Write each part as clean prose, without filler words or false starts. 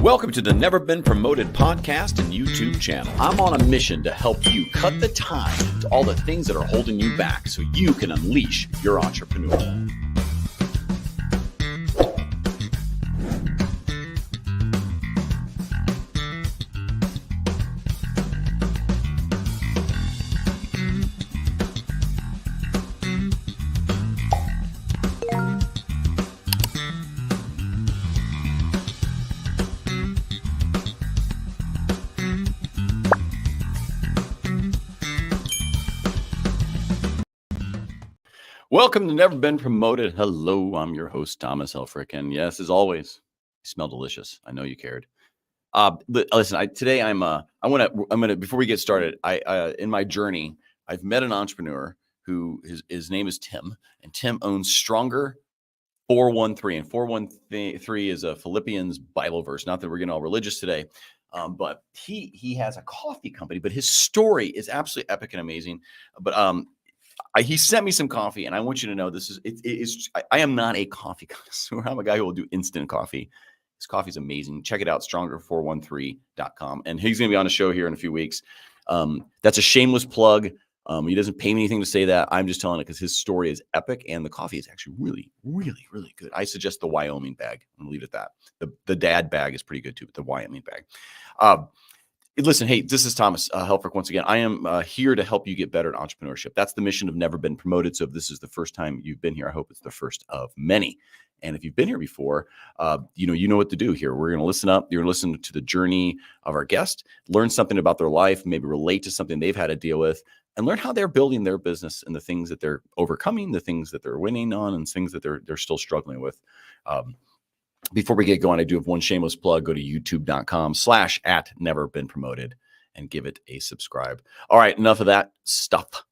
Welcome to the Never Been Promoted podcast and YouTube channel. I'm on a mission to help you cut the time to all the things that are holding you back so you can unleash your entrepreneur. Welcome to Never Been Promoted. Hello, I'm your host, Thomas Helfrich. And yes, as always, you smell delicious. I know you cared. Listen, today I'm gonna before we get started, in my journey, I've met an entrepreneur who his name is Tim, and Tim owns Stronger 413. And 413 is a Philippians Bible verse. Not that we're getting all religious today. But he has a coffee company, but his story is absolutely epic and amazing. But he sent me some coffee, and I want you to know I am not a coffee connoisseur. I'm a guy who will do instant coffee. His coffee is amazing. Check it out, stronger413.com. And he's going to be on the show here in a few weeks. That's a shameless plug. He doesn't pay me anything to say that. I'm just telling it because his story is epic, and the coffee is actually really, really, really good. I suggest the Wyoming bag. I'm going to leave it at that. The dad bag is pretty good too, but the Wyoming bag. Listen, hey, this is Thomas Helfrich once again. I am here to help you get better at entrepreneurship. That's the mission of Never Been Promoted. So if this is the first time you've been here, I hope it's the first of many. And if you've been here before, you know what to do here. We're going to listen up. You're going to listen to the journey of our guest, learn something about their life, maybe relate to something they've had to deal with, and learn how they're building their business and the things that they're overcoming, the things that they're winning on, and things that they're still struggling with. Before we get going, I do have one shameless plug. Go to youtube.com/@neverbeenpromoted and give it a subscribe. All right, enough of that stuff.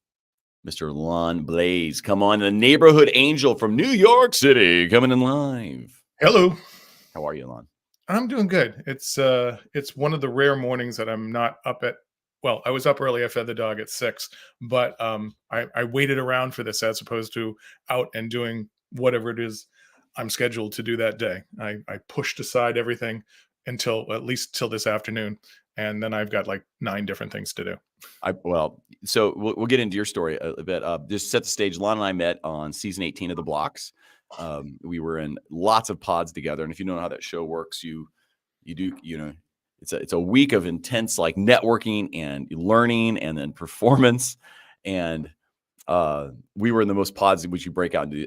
Mr. Lon Blais, come on, the neighborhood angel from New York City, coming in live. Hello. How are you, Lon? I'm doing good. It's one of the rare mornings that I'm not up at. Well, I was up early. I fed the dog at 6, but I waited around for this as opposed to out and doing whatever it is I'm scheduled to do that day. I pushed aside everything at least till this afternoon, and then I've got like 9 different things to do. So we'll get into your story a bit. Just set the stage. Lon and I met on season 18 of The Blocks. We were in lots of pods together, and if you know how that show works, you do, it's a week of intense like networking and learning, and then performance, and we were in the most pods in which you break out into you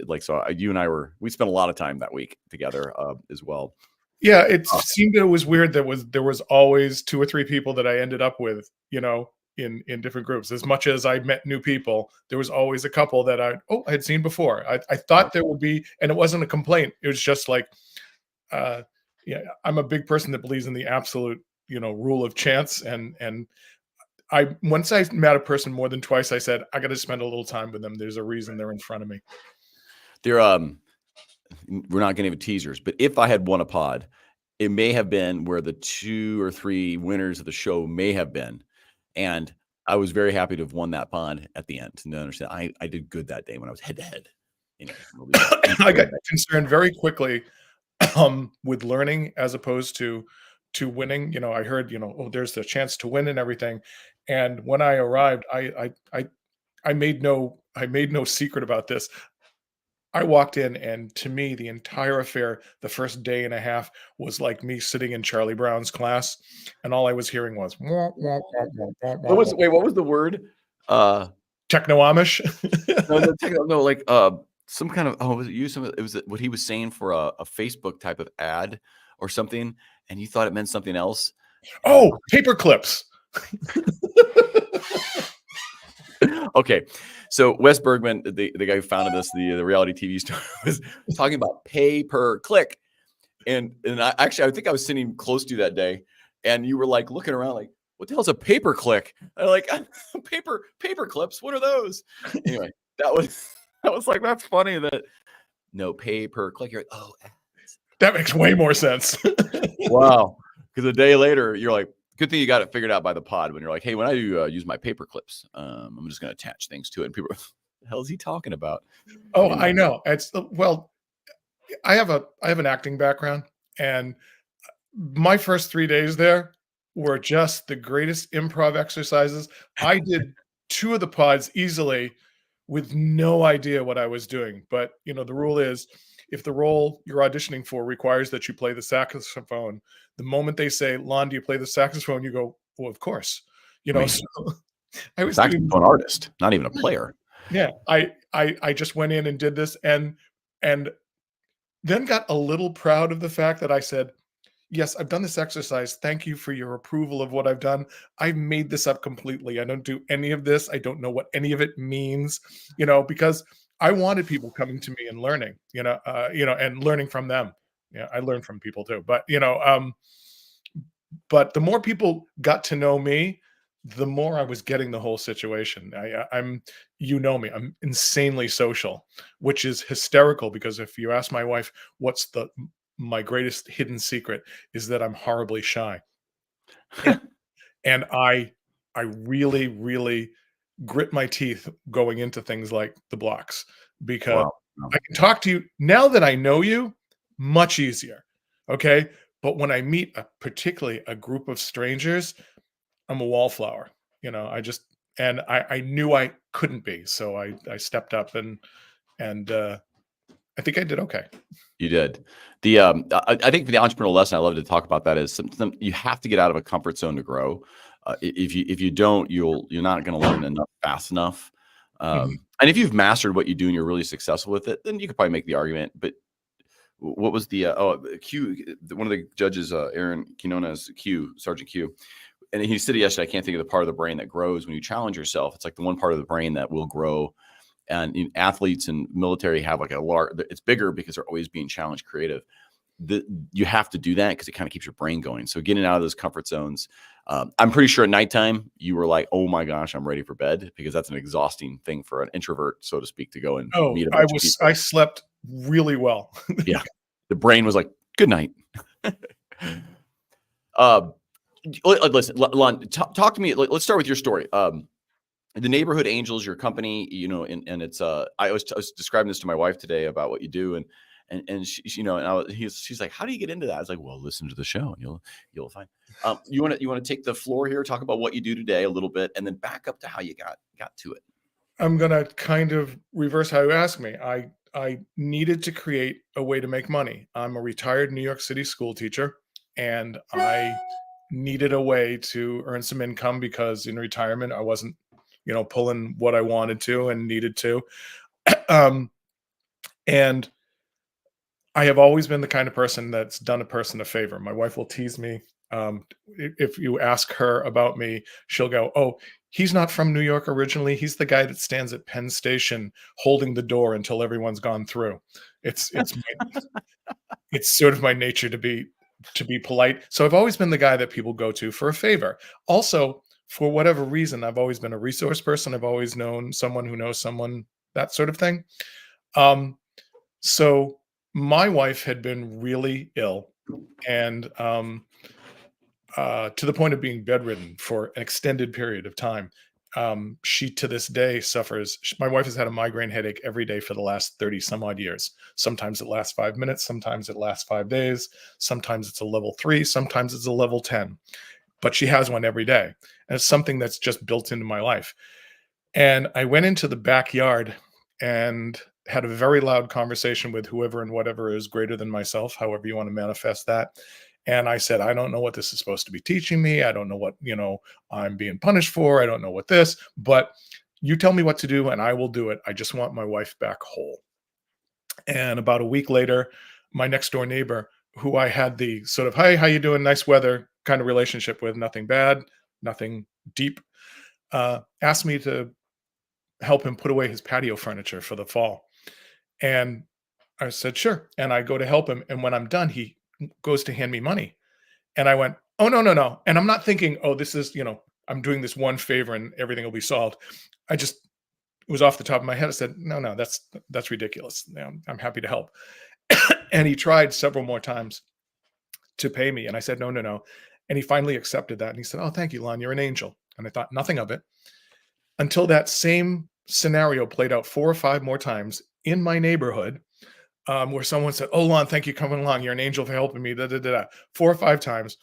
and we spent a lot of time that week together as well. Yeah, it seemed that it was weird. There was always 2 or 3 people that I ended up with, in different groups. As much as I met new people, there was always a couple that I had seen before. I thought there would be, and it wasn't a complaint. It was just like, I'm a big person that believes in the absolute, rule of chance. And once I met a person more than twice, I said, I got to spend a little time with them. There's a reason they're in front of me. We're not going to give teasers, but if I had won a pod, it may have been where the 2 or 3 winners of the show may have been. And I was very happy to have won that pod at the end. And understand, I did good that day when I was head to head. I got concerned very quickly with learning as opposed to winning. I heard, there's the chance to win and everything. And when I arrived, I made no secret about this. I walked in, and to me, the entire affair, the first day and a half, was like me sitting in Charlie Brown's class, and all I was hearing was "Wah, wah, wah, wah, wah, wah, What wah." was wait, what was the word? Uh, Techno-Amish. no, no, no, like, some kind of was it you? It was what he was saying for a Facebook type of ad or something, and you thought it meant something else, and Oh, paper clips. okay, so Wes Bergman, the guy who founded this, the reality TV star, was talking about pay per click, and I think I was sitting close to you that day, and you were like looking around like, "What the hell's a pay per click?" I'm like, paper clips. What are those? Anyway, that was that was like that's funny that no pay per click. You're like, oh, That makes way more sense. wow. Because a day later, you're like, good thing you got it figured out by the pod when you're like, hey, when I do use my paper clips, I'm just going to attach things to it. And people, what the hell is he talking about? Oh, Anyway, I know. It's well, I have an acting background, and my first 3 days there were just the greatest improv exercises. I did 2 of the pods easily with no idea what I was doing, but, the rule is if the role you're auditioning for requires that you play the saxophone, the moment they say, "Lon, do you play the saxophone?" You go, "Well, of course." I mean, So I was doing saxophone artist, not even a player. yeah, I just went in and did this, and then got a little proud of the fact that I said, "Yes, I've done this exercise. Thank you for your approval of what I've done. I made this up completely. I don't do any of this. I don't know what any of it means, because I wanted people coming to me and learning, and learning from them. Yeah, I learn from people too. But the more people got to know me, the more I was getting the whole situation. I'm, me, I'm insanely social, which is hysterical because if you ask my wife, what's my greatest hidden secret is that I'm horribly shy. And, and I really, really grit my teeth going into things like the blocks because Wow. I can talk to you now that I know you much easier. Okay. But when I meet particularly a group of strangers, I'm a wallflower. I just and I knew I couldn't be, so I stepped up and I think I did okay. You did. I think the entrepreneurial lesson I love to talk about that is you have to get out of a comfort zone to grow. If you don't, you're not going to learn enough fast enough. Mhm. And if you've mastered what you do and you're really successful with it, then you could probably make the argument. But what was the Q? One of the judges, Aaron Quinones, Sergeant Q, and he said yesterday, I can't think of the part of the brain that grows when you challenge yourself. It's like the one part of the brain that will grow. And athletes and military have like a large, it's bigger because they're always being challenged creative. You have to do that because it kind of keeps your brain going. So getting out of those comfort zones. I'm pretty sure at nighttime you were like, oh my gosh, I'm ready for bed, because that's an exhausting thing for an introvert, so to speak, to go and Oh, meet a bunch of I people. slept really well. Yeah. The brain was like, good night. uh, Listen, Lon, talk to me. Let's start with your story. The Neighborhood Angels, your company, and it's I was describing this to my wife today about what you do, and she, and she's like, how do you get into that? I was like, well, listen to the show and you'll find. You want to take the floor here, talk about what you do today a little bit, and then back up to how you got to it. I'm gonna kind of reverse how you asked me. I needed to create a way to make money. I'm a retired New York City school teacher, and I needed a way to earn some income because in retirement I wasn't, pulling what I wanted to and needed to. um, and I have always been the kind of person that's done a person a favor. My wife will tease me. If you ask her about me, she'll go, "Oh, he's not from New York originally. He's the guy that stands at Penn Station holding the door until everyone's gone through." It's sort of my nature to be polite. So I've always been the guy that people go to for a favor. Also, for whatever reason, I've always been a resource person. I've always known someone who knows someone, that sort of thing. Um, so my wife had been really ill and to the point of being bedridden for an extended period of time. She to this day suffers. My wife has had a migraine headache every day for the last 30 some odd years. Sometimes it lasts 5 minutes, sometimes it lasts 5 days, sometimes it's a level 3, sometimes it's a level 10. But she has one every day. And it's something that's just built into my life. And I went into the backyard and had a very loud conversation with whoever and whatever is greater than myself, however you want to manifest that. And I said, I don't know what this is supposed to be teaching me. I don't know what, I'm being punished for. I don't know what this, but you tell me what to do and I will do it. I just want my wife back whole. And about a week later, my next door neighbor, who I had the sort of, "Hey, how you doing? Nice weather" kind of relationship with, nothing bad, nothing deep, asked me to help him put away his patio furniture for the fall. And I said, "Sure." And I go to help him. And when I'm done, he goes to hand me money. And I went, "Oh, no, no, no." And I'm not thinking, oh, this is, I'm doing this one favor and everything will be solved. I just, it was off the top of my head. I said, "No, no, that's ridiculous. I'm happy to help." And he tried several more times to pay me. And I said, "No, no, no." And he finally accepted that. And he said, "Oh, thank you, Lon. You're an angel." And I thought nothing of it until that same scenario played out 4 or 5 more times in my neighborhood, where someone said, "Oh, Lon, thank you for coming along. You're an angel for helping me." Da, da, da, da. 4 or 5 times.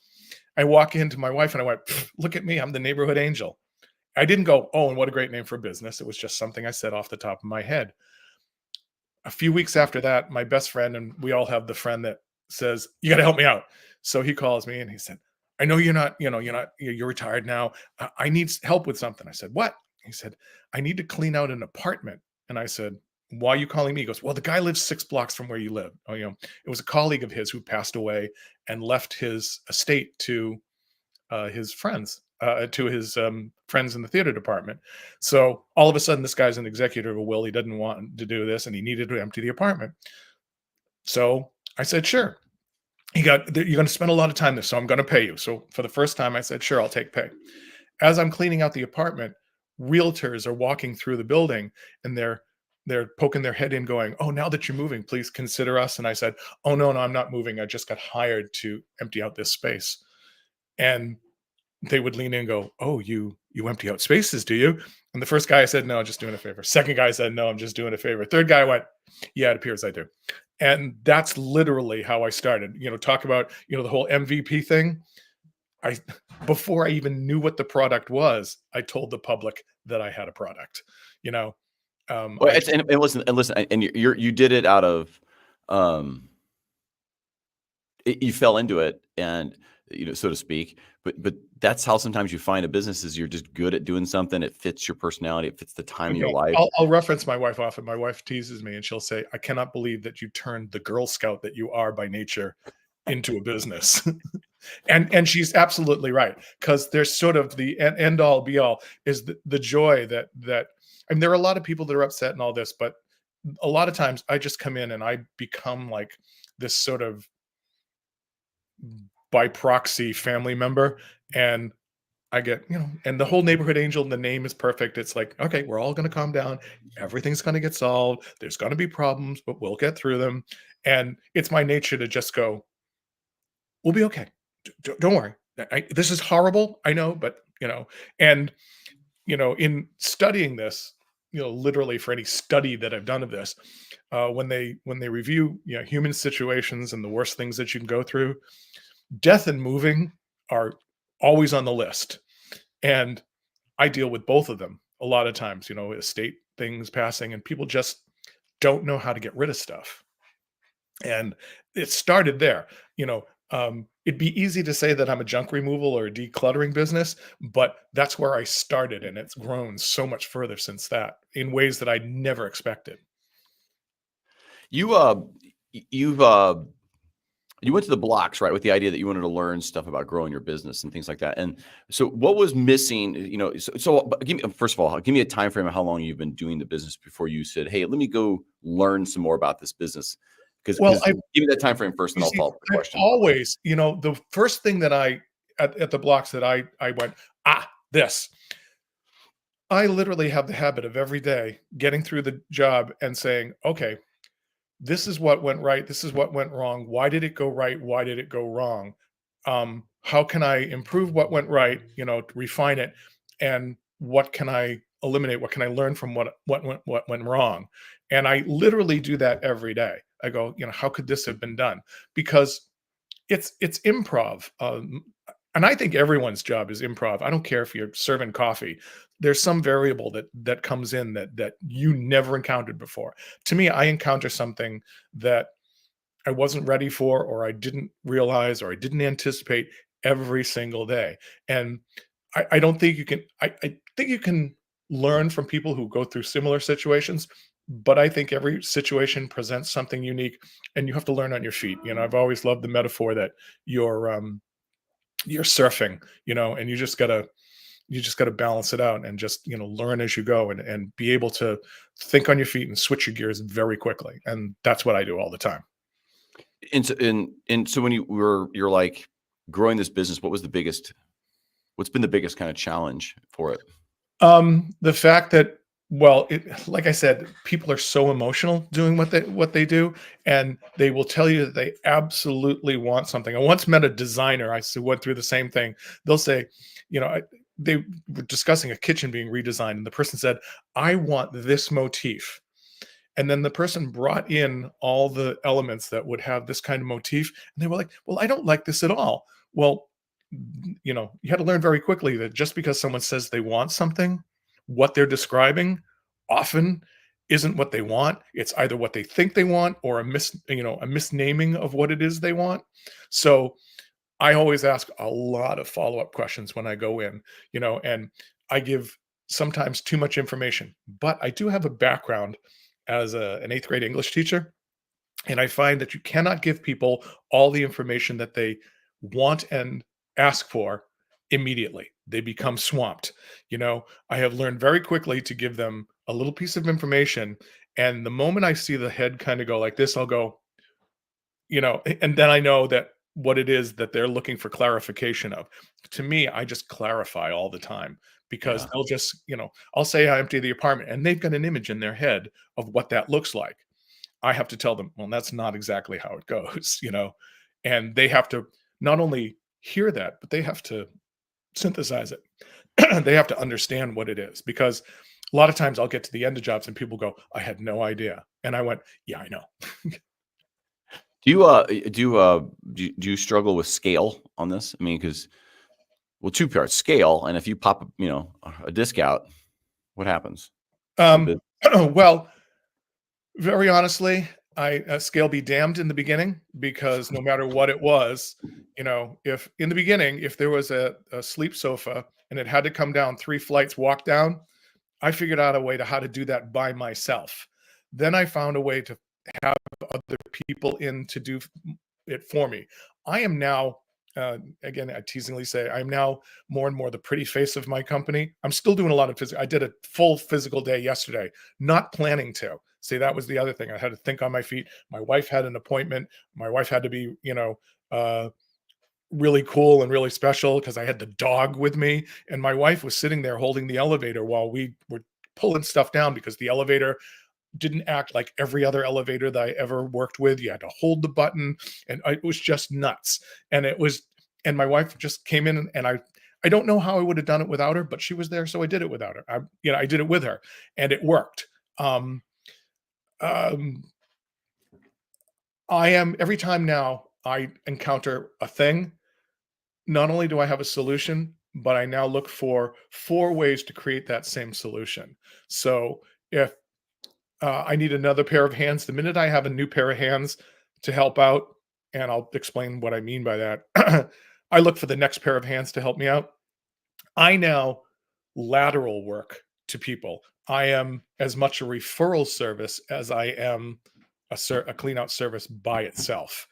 I walk into my wife and I went, "Look at me. I'm the neighborhood angel." I didn't go, "Oh, and what a great name for a business." It was just something I said off the top of my head. A few weeks after that, my best friend, and we all have the friend that says, "You got to help me out." So he calls me and he said, "I know you're retired now. I need help with something." I said, "What?" He said, "I need to clean out an apartment." And I said, "Why are you calling me?" He goes, "Well, the guy lives 6 blocks from where you live." Oh, it was a colleague of his who passed away and left his estate to his friends, to his friends in the theater department. So all of a sudden, this guy's an executor of a will. He didn't want to do this, and he needed to empty the apartment. So I said, "Sure." You're going to spend a lot of time there, so I'm going to pay you. So for the first time, I said, "Sure, I'll take pay." As I'm cleaning out the apartment, realtors are walking through the building, and they're poking their head in, going, "Oh, now that you're moving, please consider us." And I said, "Oh, no, no, I'm not moving. I just got hired to empty out this space." And they would lean in and go, "Oh, you empty out spaces, do you?" And the first guy I said, "No, just doing a favor." Second guy said, "No, I'm just doing a favor." Third guy went, "Yeah, it appears I do." And that's literally how I started. Talk about, the whole MVP thing. I Before I even knew what the product was, I told the public that I had a product. You know, Well, I it's and listen, and you did it out of, um, you fell into it, and so to speak. But that's how sometimes you find a business is you're just good at doing something. It fits your personality. It fits the time of your Okay, life. I'll reference my wife often. My wife teases me and she'll say, "I cannot believe that you turned the Girl Scout that you are by nature into a business." And she's absolutely right, because there's sort of the end all be all is the joy that I mean, there are a lot of people that are upset and all this, but a lot of times I just come in and I become like this sort of by proxy family member, and I get, and the whole neighborhood angel, the name is perfect. It's like, okay, we're all going to calm down. Everything's going to get solved. There's going to be problems, but we'll get through them. And it's my nature to just go, "We'll be okay. Don't worry. This is horrible. I know, but, and, in studying this, literally for any study that I've done of this, when they review, human situations and the worst things that you can go through, death and moving are always on the list. And I deal with both of them a lot of times, estate things passing, and people just don't know how to get rid of stuff. And it started there. It'd be easy to say that I'm a junk removal or a decluttering business, but that's where I started, and it's grown so much further since that in ways that I never expected. You you've you went to the blocks, right, with the idea that you wanted to learn stuff about growing your business and things like that. And so, what was missing? But give me, first of all, give me a time frame of how long you've been doing the business before you said, "Hey, let me go learn some more about this business." Well, Because give me that time frame first, you and I'll see, follow up with the I've question. always, the first thing that at the blocks that I went, this. I literally have the habit of every day getting through the job and saying, "Okay, this is what went right. This is what went wrong. Why did it go right? Why did it go wrong? How can I improve what went right? Refine it, and what can I eliminate? What can I learn from what went wrong?" And I literally do that every day. I go, how could this have been done? Because it's improv. and I think everyone's job is improv. I don't care if you're serving coffee. There's some variable that comes in that you never encountered before. To me, I encounter something that I wasn't ready for, or I didn't realize, or I didn't anticipate every single day. And I don't think you can. I think you can learn from people who go through similar situations, but I think every situation presents something unique, and you have to learn on your feet. I've always loved the metaphor that you're you're surfing, and you just gotta balance it out and just learn as you go, and be able to think on your feet and switch your gears very quickly. And that's what I do all the time. And so when you're like growing this business, what's been the biggest kind of challenge for it? The fact that, well, like I said, people are so emotional doing what they do, and they will tell you that they absolutely want something. I once met a designer. Went through the same thing. They'll say, they were discussing a kitchen being redesigned, and the person said, "I want this motif." And then the person brought in all the elements that would have this kind of motif, and they were like, "Well, I don't like this at all." Well, you had to learn very quickly that just because someone says they want something, what they're describing often isn't what they want. It's either what they think they want, or a misnaming of what it is they want. So I always ask a lot of follow-up questions when I go in, and I give sometimes too much information. But I do have a background as an eighth grade English teacher, and I find that you cannot give people all the information that they want and ask for immediately. They become swamped. I have learned very quickly to give them a little piece of information. And the moment I see the head kind of go like this, I'll go, and then I know that what it is that they're looking for clarification of. To me, I just clarify all the time, because Yeah. they'll just, I'll say I empty the apartment, and they've got an image in their head of what that looks like. I have to tell them, well, that's not exactly how it goes, and they have to not only hear that, but they have to synthesize it. They have to understand what it is, because a lot of times I'll get to the end of jobs and people go, "I had no idea." And I went, "Yeah, I know." Do you struggle with scale on this? I mean, because well, two parts: scale, and if you pop, a disc out, what happens? The Um, bit well, very honestly, I scale be damned in the beginning, because no matter what it was, if in the beginning, if there was a sleep sofa and it had to come down 3 flights, walk down, I figured out a way to how to do that by myself. Then I found a way to have other people in to do it for me. I am now, again, I teasingly say, I'm now more and more the pretty face of my company. I'm still doing a lot of physical. I did a full physical day yesterday, not planning to. See, that was the other thing. I had to think on my feet. My wife had an appointment. My wife had to be, uh, really cool and really special, because I had the dog with me, and my wife was sitting there holding the elevator while we were pulling stuff down, because the elevator didn't act like every other elevator that I ever worked with. You had to hold the button, and it was just nuts. And my wife just came in, and I don't know how I would have done it without her, but she was there, so I did it without her. I did it with her, and it worked. Um, um, I am every time now I encounter a thing, not only do I have a solution, but I now look for 4 ways to create that same solution. So if I need another pair of hands, the minute I have a new pair of hands to help out, and I'll explain what I mean by that, I look for the next pair of hands to help me out. I now lateral work to people. I am as much a referral service as I am a clean out service by itself.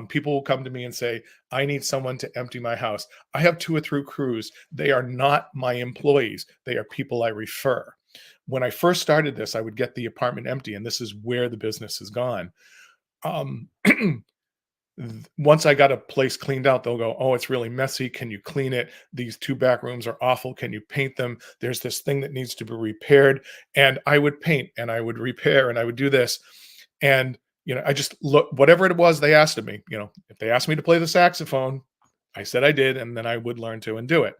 People will come to me and say, "I need someone to empty my house." I have 2 or 3 crews. They are not my employees. They are people I refer. When I first started this, I would get the apartment empty, and this is where the business has gone. Um, Once I got a place cleaned out, they'll go, "Oh, it's really messy. Can you clean it? These 2 back rooms are awful. Can you paint them? There's this thing that needs to be repaired." And I would paint, and I would repair, and I would do this. And, I just look, whatever it was they asked of me, if they asked me to play the saxophone, I said I did, and then I would learn to and do it.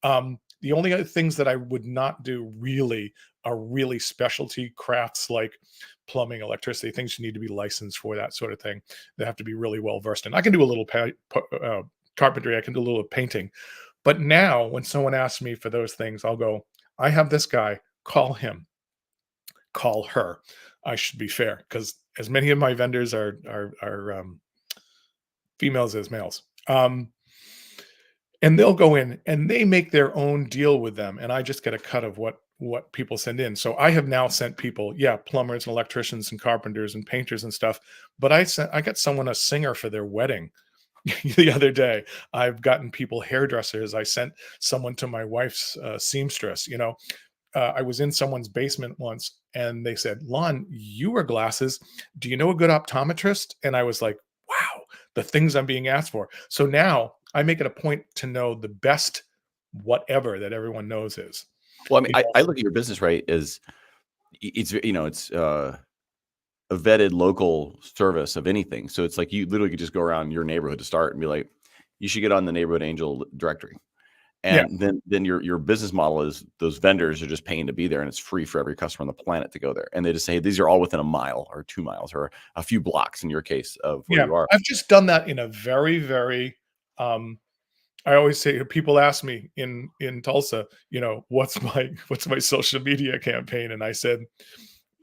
The only other things that I would not do really are really specialty crafts like plumbing, electricity, things you need to be licensed for, that sort of thing. They have to be really well versed in. I can do a little carpentry. I can do a little painting. But now when someone asks me for those things, I'll go, I have this guy, call him, call her. I should be fair because as many of my vendors are females as males. And they'll go in and they make their own deal with them, and I just get a cut of what people send in. So I have now sent people, yeah, plumbers and electricians and carpenters and painters and stuff. But I got someone a singer for their wedding the other day. I've gotten people hairdressers. I sent someone to my wife's seamstress. I was in someone's basement once and they said, Lon, you wear glasses. Do you know a good optometrist? And I was like, wow, the things I'm being asked for. So now I make it a point to know the best whatever that everyone knows is. Well, I mean, You I look at your business, right, as it's a vetted local service of anything. So it's like you literally could just go around your neighborhood to start and be like, you should get on the neighborhood angel directory. Yeah. And then your business model is those vendors are just paying to be there, and it's free for every customer on the planet to go there. And they just say, hey, these are all within a mile or 2 miles or a few blocks in your case of where you are. I've just done that in a very, very I always say, people ask me in Tulsa, what's my social media campaign? And I said,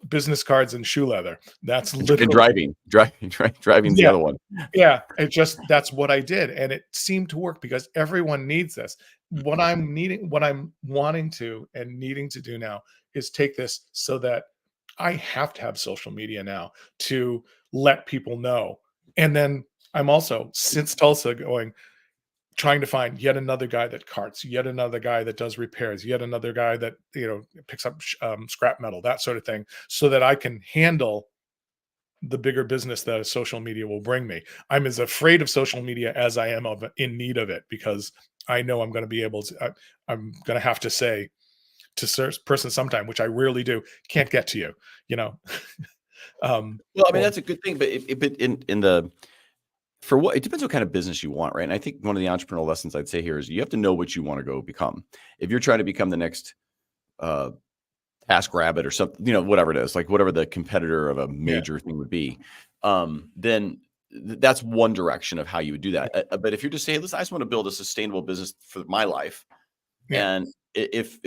business cards and shoe leather. That's And literally driving's the yeah. other one. Yeah, that's what I did, and it seemed to work because everyone needs this. What I'm wanting to and needing to do now is take this so that I have to have social media now to let people know. And then I'm also, since Tulsa, trying to find yet another guy that carts, yet another guy that does repairs, yet another guy that picks up scrap metal, that sort of thing, so that I can handle the bigger business that social media will bring me. I'm as afraid of social media as I am in need of it, because I know I'm going to be able to. I'm going to have to say to certain person sometime, which I rarely do, can't get to you. Well, I mean, that's a good thing, but for what it depends what kind of business you want, right? And I think one of the entrepreneurial lessons I'd say here is you have to know what you want to go become. If you're trying to become the next Task Rabbit or something, whatever it is, like whatever the competitor of a major thing would be, then that's one direction of how you would do that. But if you're just saying, listen, I just want to build a sustainable business for my life, and if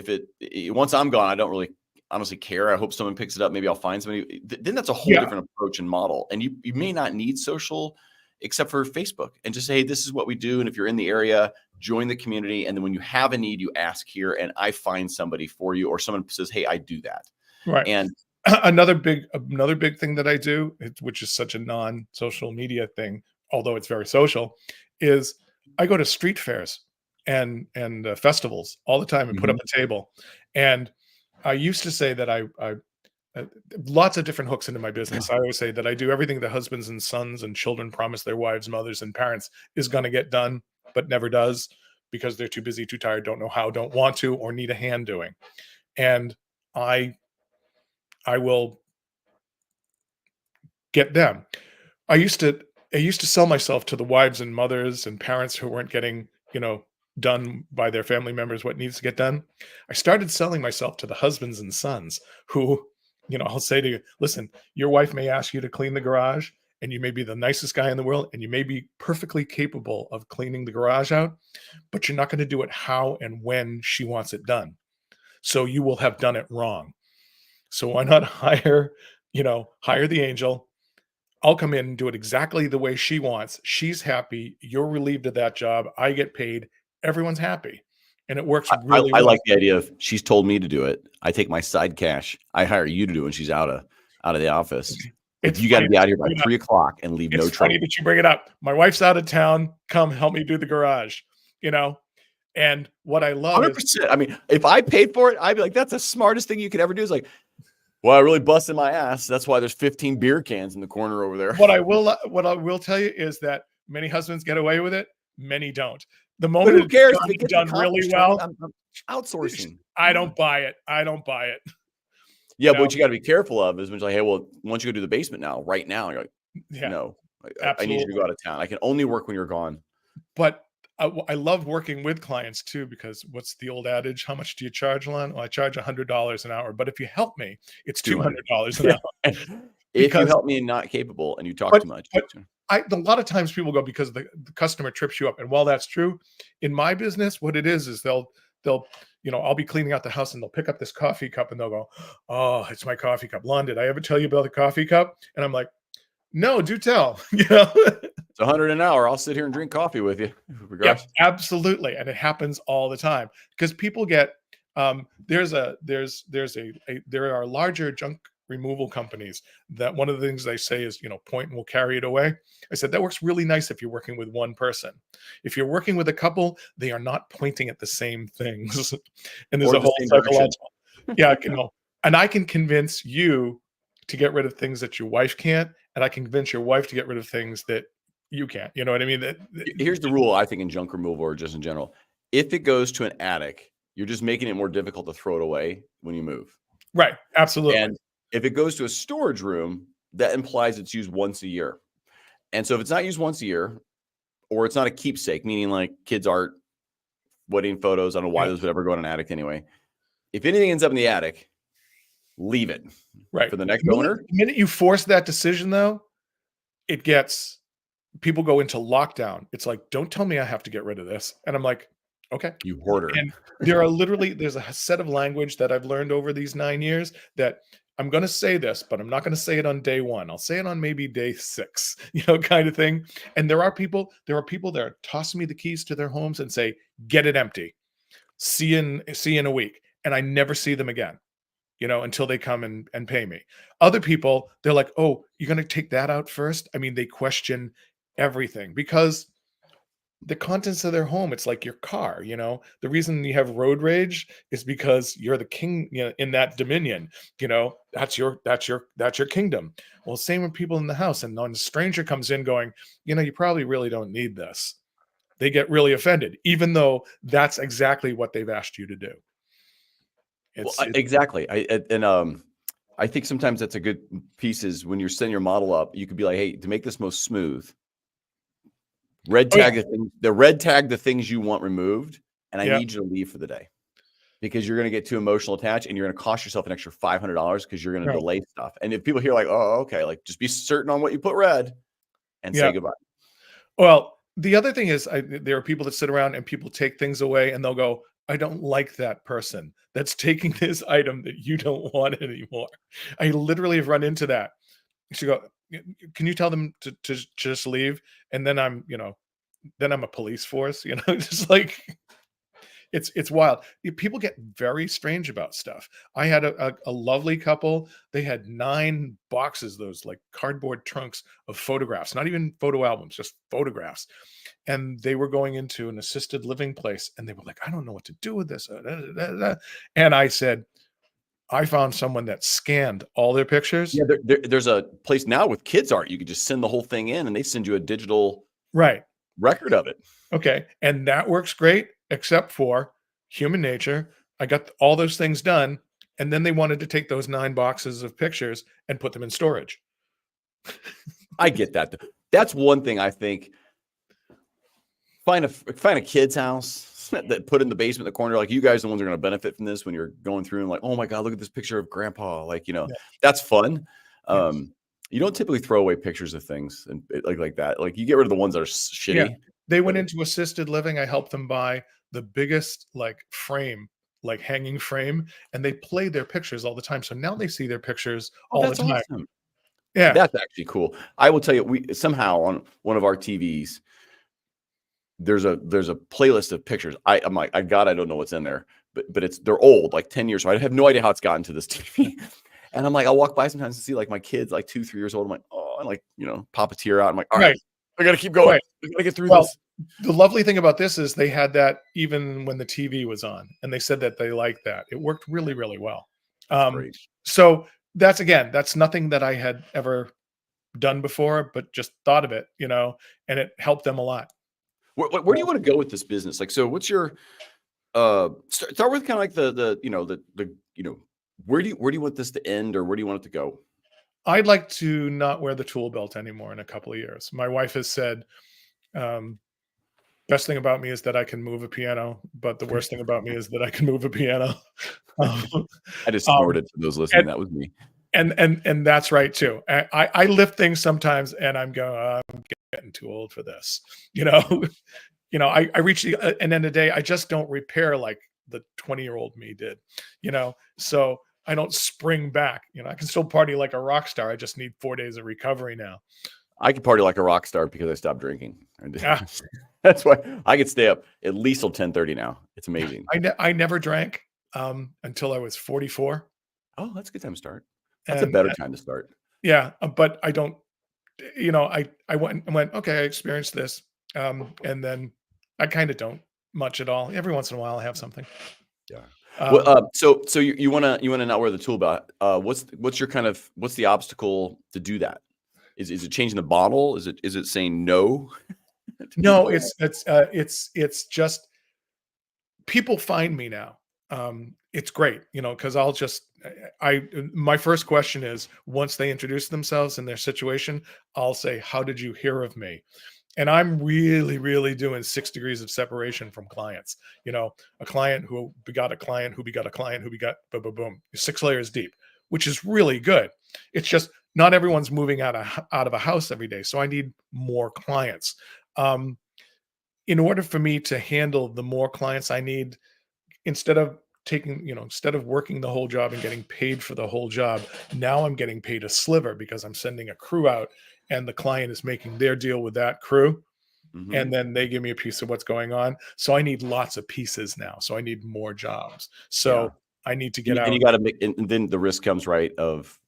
once I'm gone, I don't really honestly care. I hope someone picks it up. Maybe I'll find somebody. Then that's a whole different approach and model. And you may not need social except for Facebook, and just say, hey, this is what we do. And if you're in the area, join the community. And then when you have a need, you ask here and I find somebody for you, or someone says, hey, I do that. Right. And another big thing that I do, which is such a non-social media thing, although it's very social, is I go to street fairs and festivals all the time and put up a table. And I used to say that I lots of different hooks into my business. I always say that I do everything that husbands and sons and children promise their wives, mothers, and parents is going to get done, but never does because they're too busy, too tired, don't know how, don't want to, or need a hand doing. And I will get them. I used to sell myself to the wives and mothers and parents who weren't getting, done by their family members what needs to get done. I started selling myself to the husbands and sons who, I'll say to you, listen, your wife may ask you to clean the garage, and you may be the nicest guy in the world, and you may be perfectly capable of cleaning the garage out, but you're not going to do it how and when she wants it done. So you will have done it wrong. So why not hire the angel? I'll come in and do it exactly the way she wants. She's happy. You're relieved of that job. I get paid. Everyone's happy. And it works really I well. like the idea of she's told me to do it. I take my side cash. I hire you to do it when she's out of the office. You got to be out here by 3:00 and leave no It's funny trouble. that you bring it up. My wife's out of town. Come help me do the garage, And what I love 100%. is, I mean, if I paid for it, I'd be like, that's the smartest thing you could ever do. Is like, well, I really busted my ass. That's why there's 15 beer cans in the corner over there. what I will tell you is that many husbands get away with it. Many don't. The But moment who cares? If it it's gets done really accomplished, well, I'm outsourcing. I don't buy it. Yeah, but what you got to be careful of is when you're like, hey, well, why don't you go do the basement now? Right now, you're like, Yeah, no, I need you to go out of town. I can only work when you're gone. But I love working with clients too, because what's the old adage? How much do you charge, Lon? Well, I charge $100 an hour. But if you help me, it's $200 an hour. If you because help me and not capable and you talk but too much. but a lot of times people go because the customer trips you up. And while that's true, in my business, what it is they'll I'll be cleaning out the house and they'll pick up this coffee cup and they'll go, "Oh, it's my coffee cup. Lon, did I ever tell you about the coffee cup?" And I'm like, "No, do tell." It's 100 an hour. I'll sit here and drink coffee with you. Yep, Regards. absolutely, and it happens all the time because people get there are larger junk removal companies that one of the things they say is, point and we'll carry it away. I said that works really nice if you're working with one person. If you're working with a couple, they are not pointing at the same things, and there's Or a the whole same direction. psychological. Yeah, and I can convince you to get rid of things that your wife can't, and I can convince your wife to get rid of things that you can't. You know what I mean? Here's the rule, I think, in junk removal or just in general. If it goes to an attic, you're just making it more difficult to throw it away when you move. Right, absolutely. And if it goes to a storage room, that implies it's used once a year. And so if it's not used once a year, or it's not a keepsake, meaning like kids' art, wedding photos, I don't know why Yeah, those would ever go in an attic anyway. If anything ends up in the attic, leave it right. for the next owner. The minute you force that decision, though, it gets people go into lockdown. It's like, "Don't tell me I have to get rid of this," and I'm like, "Okay." You hoarder. And there's a set of language that I've learned over these 9 years that I'm gonna say this, but I'm not gonna say it on day 1. I'll say it on maybe day 6, kind of thing. And there are people that are tossing me the keys to their homes and say, "Get it empty. See you in a week." And I never see them again, until they come and pay me. Other people, they're like, "Oh, you're gonna take that out first?" I mean, they question everything because the contents of their home, it's like your car. The reason you have road rage is because you're the king, in that dominion. That's your kingdom. Well, same with people in the house, and when a stranger comes in going, you probably really don't need this, they get really offended, even though that's exactly what they've asked you to do. Well, It's exactly. I think sometimes that's a good piece is when you're setting your model up, you could be like, hey, to make this most smooth, red Oh, yeah. tag the things you want removed, and I Yeah. need you to leave for the day because you're going to get too emotional attached and you're going to cost yourself an extra $500 because you're going to Right. delay stuff. And if people hear like, oh, okay, like just be certain on what you put red and say Yeah. goodbye. Well, the other thing is, there are people that sit around and people take things away, and they'll go, "I don't like that person that's taking this item that you don't want anymore." I literally have run into that. She go, Can you tell them to just leave?" And then I'm a police force, just like it's wild. People get very strange about stuff. I had a lovely couple. They had 9 boxes, those like cardboard trunks of photographs, not even photo albums, just photographs. And they were going into an assisted living place, and they were like, "I don't know what to do with this." And I said, "I found someone that scanned all their pictures." Yeah, there's a place now with kids art. You could just send the whole thing in and they send you a digital Right. record of it. Okay. And that works great, except for human nature. I got all those things done. And then they wanted to take those 9 boxes of pictures and put them in storage. I get that. That's one thing I think. Find a kid's house that put in the basement, the corner. Like you guys, are the ones who are going to benefit from this when you're going through and like, oh my god, look at this picture of grandpa. Like Yeah. that's fun. Yes. You don't typically throw away pictures of things and like that. Like you get rid of the ones that are Yeah. shitty. They went But into assisted living. I helped them buy the biggest like frame, like hanging frame, and they play their pictures all the time. So now they see their pictures oh, all the that's time. awesome. Yeah. That's actually cool. I will tell you, we somehow on one of our TVs, there's a playlist of pictures. I'm like, I don't know what's in there, but they're old, like 10 years. So I have no idea how it's gotten to this TV. And I'm like, I'll walk by sometimes and see like my kids, like 2, 3 years old. I'm like, oh, and like, pop a tear out. I'm like, all right, Right. I got to keep going. Right. I got to get through Well, this. the lovely thing about this is they had that even when the TV was on, and they said that they liked that. It worked really, really well. That's Um, great. so that's nothing that I had ever done before, but just thought of it, and it helped them a lot. Where do you want to go with this business? Like, so what's your, start with kind of like where do you want this to end or where do you want it to go? I'd like to not wear the tool belt anymore in a couple of years. My wife has said, um, best thing about me is that I can move a piano, but the worst thing about me is that I can move a piano. Um, I just um, snorted for those listening. and That was me. and that's right too. I lift things sometimes, and I'm going, I'm getting too old for this. You know, I reach the end of the day. I just don't repair like the 20-year-old me did. So I don't spring back. I can still party like a rock star. I just need 4 days of recovery now. I could party like a rock star because I stopped drinking. Yeah, That's why I could stay up at least till 10:30 now. It's amazing. I never drank until I was 44, Oh, that's a good time to start. That's a and better time to start. yeah, but I don't. I went, okay, I experienced this, and then I kind of don't much at all. Every once in a while, I have something. Yeah. Well, Um, so you wanna not wear the tool belt. What's your what's the obstacle to do that? Is it changing the bottle? Is it saying no to no, people? it's just people find me now. It's great, because I'll just I my first question is once they introduce themselves and their situation, I'll say, "How did you hear of me?" And I'm really, really doing 6 degrees of separation from clients. A client who begot a client who begot a client who begot boom, boom, boom, 6 layers deep, which is really good. It's just not everyone's moving out of a house every day, so I need more clients. Um, in order for me to handle the more clients I need, instead of working the whole job and getting paid for the whole job, now I'm getting paid a sliver because I'm sending a crew out and the client is making their deal with that crew. Mhm. And then they give me a piece of what's going on. So I need lots of pieces now. So I need more jobs. Yeah. So I need to And get you and out. you gotta make and then the risk comes, right, of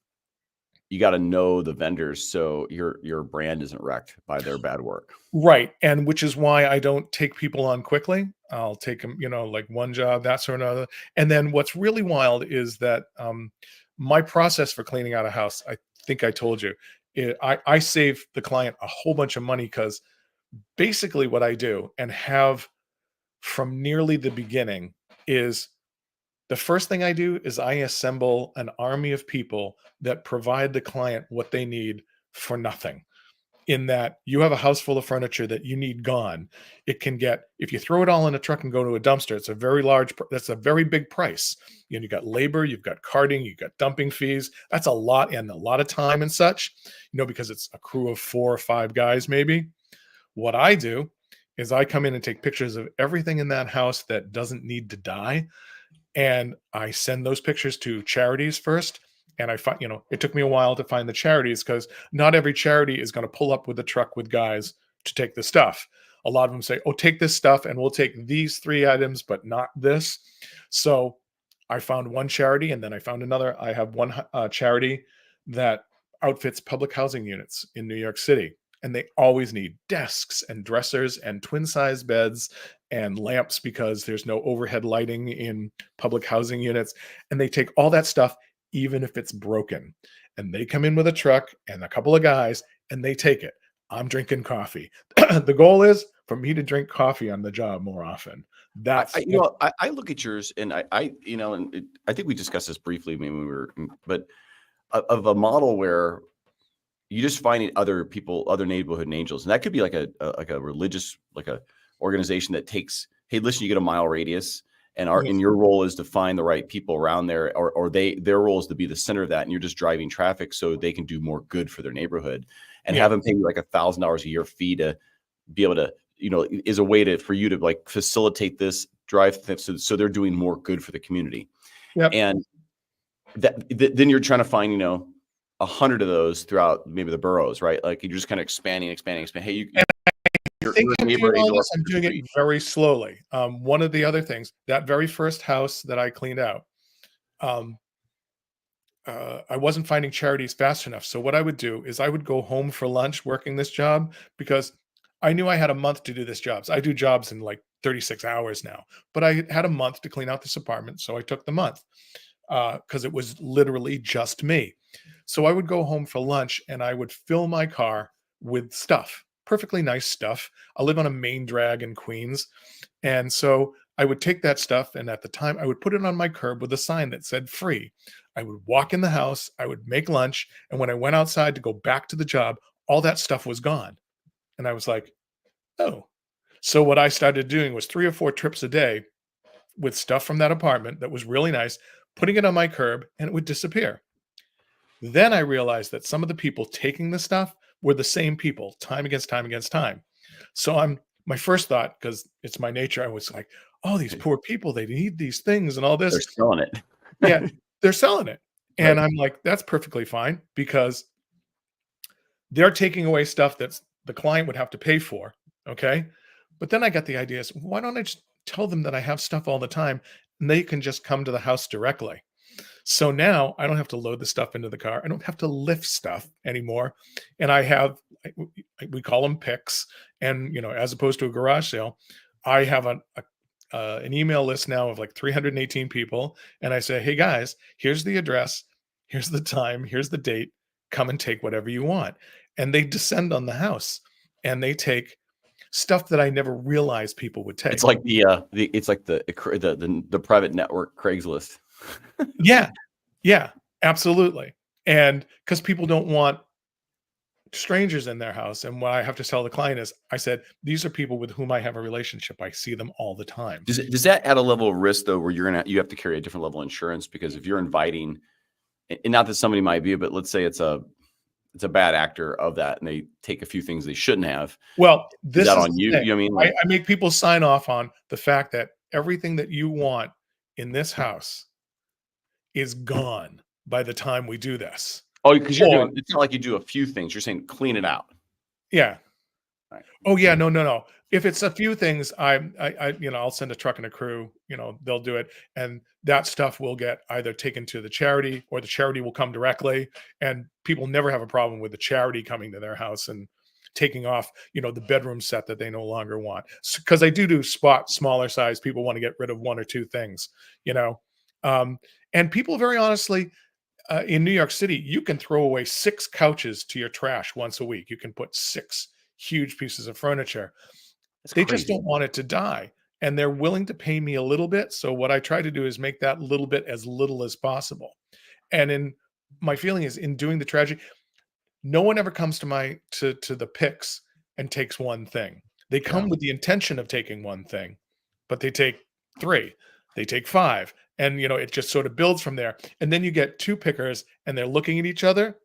you gotta know the vendors so your brand isn't wrecked by their bad work. Right. And which is why I don't take people on quickly. I'll take them, like one job, that sort of other. And then what's really wild is that my process for cleaning out a house, I think I told you, I save the client a whole bunch of money because basically what I do and have from nearly the beginning is the first thing I do is I assemble an army of people that provide the client what they need for nothing. In that you have a house full of furniture that you need gone, it can get, if you throw it all in a truck and go to a dumpster, it's a very that's a very big price. You got labor, you've got carting, you've got dumping fees. That's a lot, and a lot of time and such, because it's a crew of 4 or 5 guys, maybe. What I do is I come in and take pictures of everything in that house that doesn't need to die, and I send those pictures to charities first. And I find, it took me a while to find the charities because not every charity is going to pull up with a truck with guys to take the stuff. A lot of them say, "Oh, take this stuff, and we'll take these 3 items, but not this." So I found one charity, and then I found another. I have one charity that outfits public housing units in New York City, and they always need desks and dressers and twin size beds and lamps because there's no overhead lighting in public housing units. And they take all that stuff, even if it's broken. And they come in with a truck and a couple of guys and they take it. I'm drinking coffee. The goal is for me to drink coffee on the job more often. That's I look at yours and I think we discussed this briefly maybe when we were, but of a model where you just finding other people, other neighborhood angels, and that could be like a religious, like a organization that takes, hey, listen, you get a mile radius, and yes, your role is to find the right people around there, or their role is to be the center of that, and you're just driving traffic so they can do more good for their neighborhood, and yeah, have them pay you like $1,000 a year fee to be able to, is a way for you to like facilitate this drive, so they're doing more good for the community, yep. and then you're trying to find 100 of those throughout maybe the boroughs, right? Like you're just kind of expanding. Hey, I your think I'm doing neighbor all indoor this. I'm doing it street. very slowly. One of the other things, that very first house that I cleaned out, um, I wasn't finding charities fast enough. So what I would do is I would go home for lunch working this job because I knew I had a month to do this job. So I do jobs in like 36 hours now, but I had a month to clean out this apartment. So I took the month because it was literally just me. So I would go home for lunch and I would fill my car with stuff, perfectly nice stuff. I live on a main drag in Queens. And so I would take that stuff, and at the time, I would put it on my curb with a sign that said free. I would walk in the house, I would make lunch. And when I went outside to go back to the job, all that stuff was gone. And I was like, oh. So what I started doing was 3 or 4 trips a day with stuff from that apartment that was really nice, putting it on my curb, and it would disappear. Then I realized that some of the people taking the stuff were the same people time against time against time. So my first thought, because it's my nature, I was like, oh, these poor people, they need these things and all They're this. selling it. Yeah, they're selling it. And Right. I'm like, that's perfectly fine because they're taking away stuff that's the client would have to pay for. Okay. But then I got the idea is why don't I just tell them that I have stuff all the time and they can just come to the house directly? So now I don't have to load the stuff into the car. I don't have to lift stuff anymore. And I have, we call them picks. And, as opposed to a garage sale, I have an email list now of like 318 people. And I say, hey guys, here's the address, here's the time, here's the date. Come and take whatever you want. And they descend on the house and they take stuff that I never realized people would It's take. like it's like the private network Craigslist. Yeah. Yeah. Absolutely. And because people don't want strangers in their house. And what I have to tell the client is, I said, these are people with whom I have a relationship. I see them all the time. Does that add a level of risk though, where you have to carry a different level of insurance because if you're inviting, and not that somebody might be, but let's say it's a bad actor of that and they take a few things they shouldn't have. Well, Is this that is on the you? thing. You know what I mean? I, Like, I make people sign off on the fact that everything that you want in this house is gone by the time we do this. oh, because Or, it's not like you do a few things. You're saying clean it out. yeah. Right. Oh, yeah. No, no, no. If it's a few things, I'll send a truck and a crew, they'll do it. And that stuff will get either taken to the charity or the charity will come directly. And people never have a problem with the charity coming to their house and taking off, the bedroom set that they no longer want. Because I do spot smaller size. People want to get rid of one or two things, you know. Um, and people very honestly, in New York City, you can throw away 6 couches to your trash once a week. You can put 6 huge pieces of furniture. That's They just crazy. don't want it to die, and they're willing to pay me a little bit, so what I try to do is make that little bit as little as possible, and in my feeling is in doing the tragedy, no one ever comes to the picks and takes one thing. They Yeah. come with the intention of taking one thing, but they take 3, they take 5, and, it just sort of builds from there, and then you get 2 pickers, and they're looking at each other.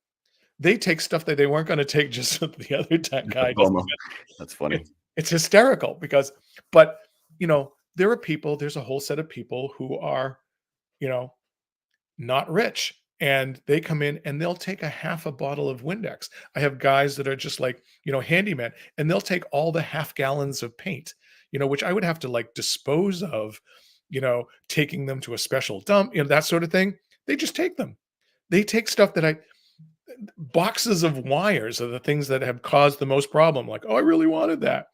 They take stuff that they weren't gonna take just so the other Just a guy doesn't FOMO. get That's funny. it's hysterical because but, there are people there's a whole set of people who are, you know, not rich, and they come in and they'll take a half a bottle of Windex. I have guys that are just like, handyman, and they'll take all the half gallons of paint, which I would have to like dispose of, taking them to a special dump, that sort of thing. They just take them. They take stuff that I boxes of wires are the things that have caused the most problem. Like, oh, I really wanted that.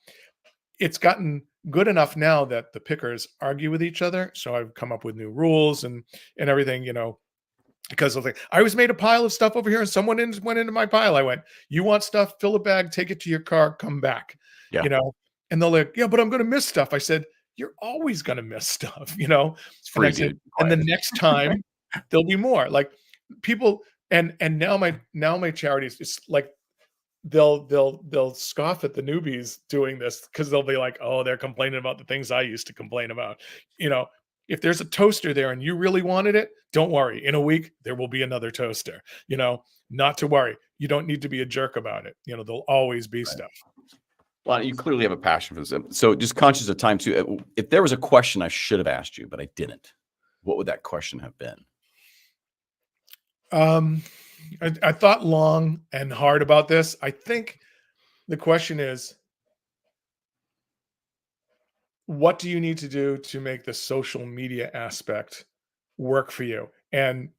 It's gotten good enough now that the pickers argue with each other. So I've come up with new rules and everything, because of like I was made a pile of stuff over here and someone went into my pile. I went, you want stuff, fill a bag, take it to your car, come back, Yeah. and they're like, yeah, but I'm gonna miss stuff. I said, you're always gonna miss stuff, It's and I free, said, dude. and the Quiet. next time there'll be more. Like people and now my charities, it's like they'll scoff at the newbies doing this because they'll be like, oh, they're complaining about the things I used to complain about. You know, if there's a toaster there and you really wanted it, don't worry. In a week, there will be another toaster. Not to worry. You don't need to be a jerk about it. There'll always be Right. stuff. Well, you clearly have a passion for this. So just conscious of time too. If there was a question I should have asked you, but I didn't, what would that question have been? Um, I thought long and hard about this. I think the question is, what do you need to do to make the social media aspect work for you? And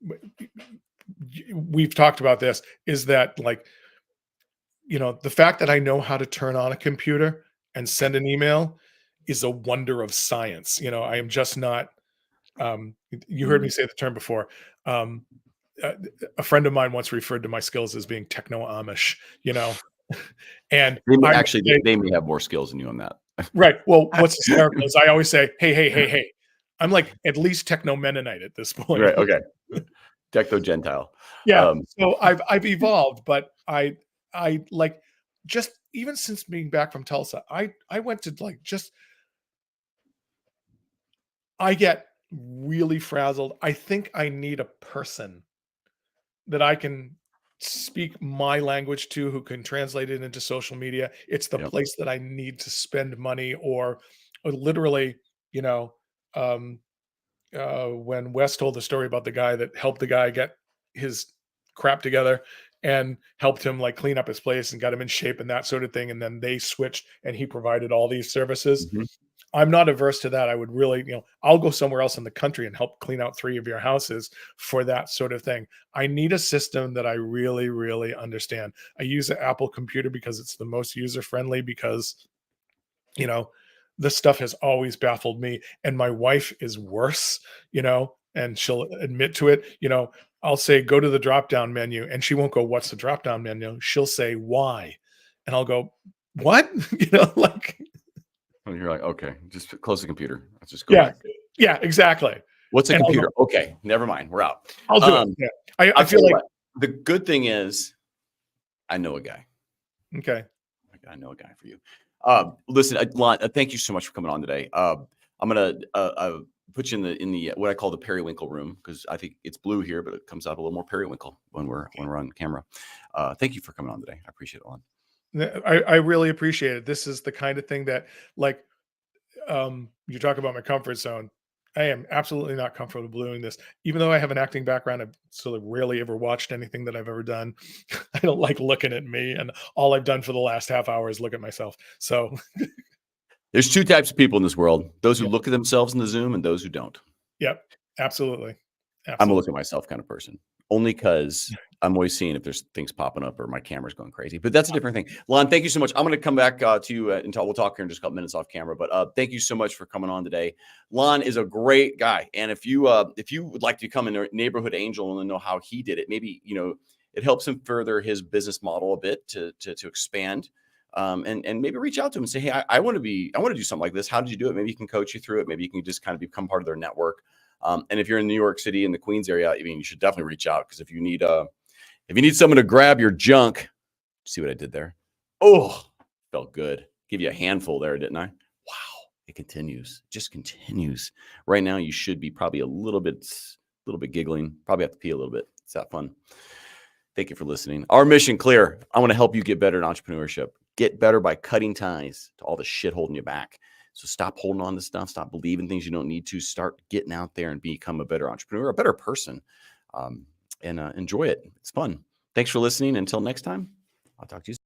we've talked about this is that like, the fact that I know how to turn on a computer and send an email is a wonder of science. I am just not, you heard me say the term before. Um, uh, a friend of mine once referred to my skills as being techno Amish, and I would say, They may have more skills than you on that. right. Well, what's hysterical is I always say, hey, hey, hey, hey. I'm like at least techno Mennonite at this point. Right. Okay. Techno Gentile. Yeah. Um, So I've evolved, but I like just even since being back from Tulsa, I went to like just I get really frazzled. I think I need a person that I can speak my language to, who can translate it into social media. It's the Yep. place that I need to spend money, or literally, you know, um, when Wes told the story about the guy that helped the guy get his crap together and helped him like clean up his place and got him in shape and that sort of thing. And then they switched and he provided all these services. Mhm. I'm not averse to that. I would really, I'll go somewhere else in the country and help clean out 3 of your houses for that sort of thing. I need a system that I really, really understand. I use an Apple computer because it's the most user friendly, because, you know, this stuff has always baffled me. And my wife is worse, and she'll admit to it. I'll say, go to the drop down menu, and she won't go, what's the drop down menu? She'll say, why? And I'll go, what? Like, And you're like, okay, just close the computer. Let's just go yeah, back. yeah, exactly. What's a And computer? Okay, never mind. We're out. I'll do it. Yeah. I I'll tell feel you like, what. The good thing is, I know a guy. okay. I know a guy for you. Listen, Lon, thank you so much for coming on today. I'm gonna put you in the what I call the periwinkle room, because I think it's blue here, but it comes out a little more periwinkle when we're on camera. Thank you for coming on today. I appreciate it, Lon. I really appreciate it. This is the kind of thing that, like, you talk about my comfort zone. I am absolutely not comfortable doing this. Even though I have an acting background, I've sort of rarely ever watched anything that I've ever done. I don't like looking at me, and all I've done for the last half hour is look at myself. So, There's 2 types of people in this world: those who yeah, look at themselves in the Zoom and those who don't. yep, absolutely, I'm a absolutely. look at myself kind of person, only because I'm always seeing if there's things popping up or my camera's going crazy. But that's a different thing. Lon, thank you so much. I'm going to come back to you until we'll talk here in just a couple minutes off camera. But thank you so much for coming on today. Lon is a great guy, and if you would like to become a neighborhood angel and know how he did it, maybe it helps him further his business model a bit to expand. And maybe reach out to him and say, hey, I want to do something like this. How did you do it? Maybe he can coach you through it. Maybe you can just kind of become part of their network. And if you're in New York City in the Queens area, I mean, you should definitely reach out, because if you need someone to grab your junk, see what I did there? Oh, felt good. Give you a handful there, didn't I? Wow. It continues, just continues. Right now, you should be probably a little bit giggling. Probably have to pee a little bit. It's that fun. Thank you for listening. Our mission clear. I want to help you get better in entrepreneurship. Get better by cutting ties to all the shit holding you back. So stop holding on to stuff. Stop believing things you don't need to. Start getting out there and become a better entrepreneur, a better person, and enjoy it. It's fun. Thanks for listening. Until next time, I'll talk to you soon.